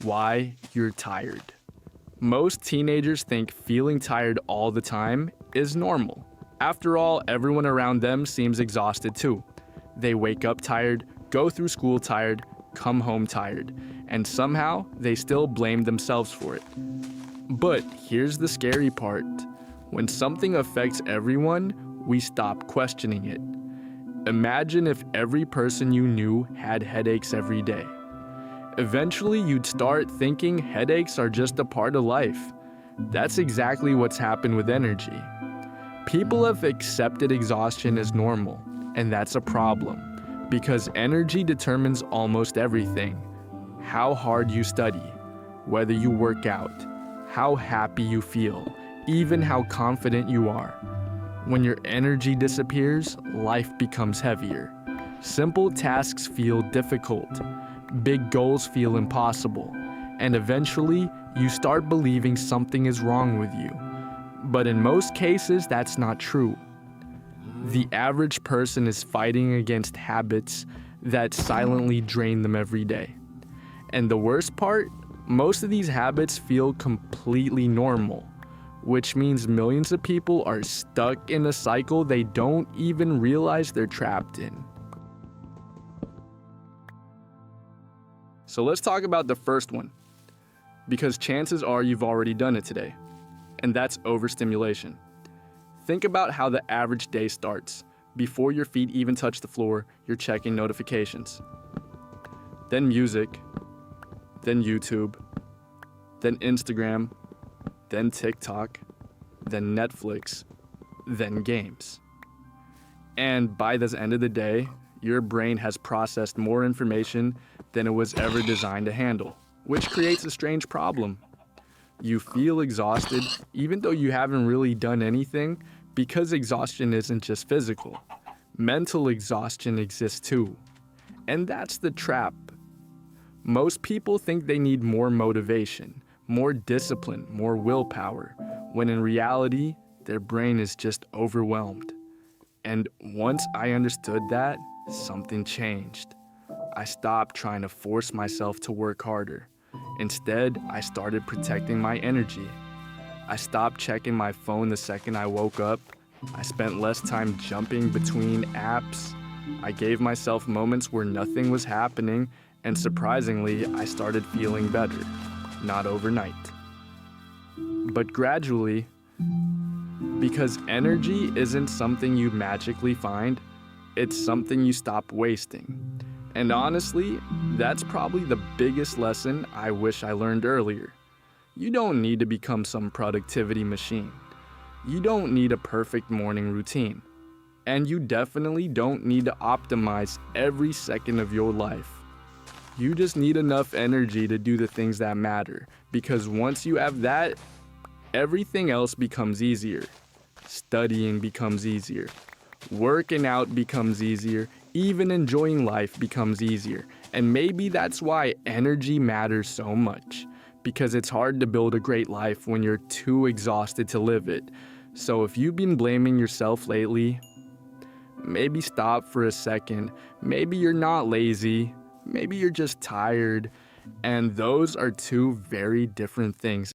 Why you're tired. Most teenagers think feeling tired all the time is normal. After all, everyone around them seems exhausted too. They wake up tired, go through school tired, come home tired, and somehow they still blame themselves for it. But here's the scary part. When something affects everyone, we stop questioning it. Imagine if every person you knew had headaches every day. Eventually, you'd start thinking headaches are just a part of life. That's exactly what's happened with energy. People have accepted exhaustion as normal, and that's a problem, because energy determines almost everything. How hard you study, whether you work out, how happy you feel, even how confident you are. When your energy disappears, life becomes heavier. Simple tasks feel difficult. Big goals feel impossible. And eventually, you start believing something is wrong with you. But in most cases, that's not true. The average person is fighting against habits that silently drain them every day. And the worst part, most of these habits feel completely normal, which means millions of people are stuck in a cycle they don't even realize they're trapped in. So let's talk about the first one, because chances are you've already done it today, and that's overstimulation. Think about how the average day starts. Before your feet even touch the floor, you're checking notifications. Then music, then YouTube, then Instagram, then TikTok, then Netflix, then games. And by the end of the day, your brain has processed more information than it was ever designed to handle, which creates a strange problem. You feel exhausted even though you haven't really done anything, because exhaustion isn't just physical. Mental exhaustion exists too. And that's the trap. Most people think they need more motivation, more discipline, more willpower, when in reality, their brain is just overwhelmed. And once I understood that, something changed. I stopped trying to force myself to work harder. Instead, I started protecting my energy. I stopped checking my phone the second I woke up. I spent less time jumping between apps. I gave myself moments where nothing was happening, and surprisingly, I started feeling better. Not overnight, but gradually, because energy isn't something you magically find, it's something you stop wasting. And honestly, that's probably the biggest lesson I wish I learned earlier. You don't need to become some productivity machine. You don't need a perfect morning routine. And you definitely don't need to optimize every second of your life. You just need enough energy to do the things that matter, because once you have that, everything else becomes easier. Studying becomes easier. Working out becomes easier. Even enjoying life becomes easier. And maybe that's why energy matters so much, because it's hard to build a great life when you're too exhausted to live it. So if you've been blaming yourself lately, maybe stop for a second. Maybe you're not lazy. Maybe you're just tired. And those are two very different things.